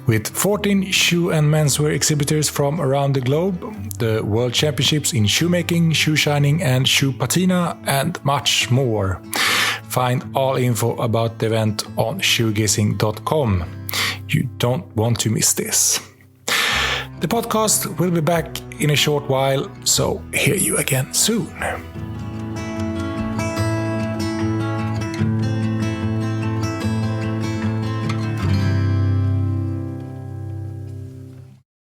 With 14 shoe and menswear exhibitors from around the globe, the World Championships in shoemaking, shoe shining and shoe patina, and much more. Find all info about the event on shoegazing.com. You don't want to miss this. The podcast will be back in a short while, so hear you again soon.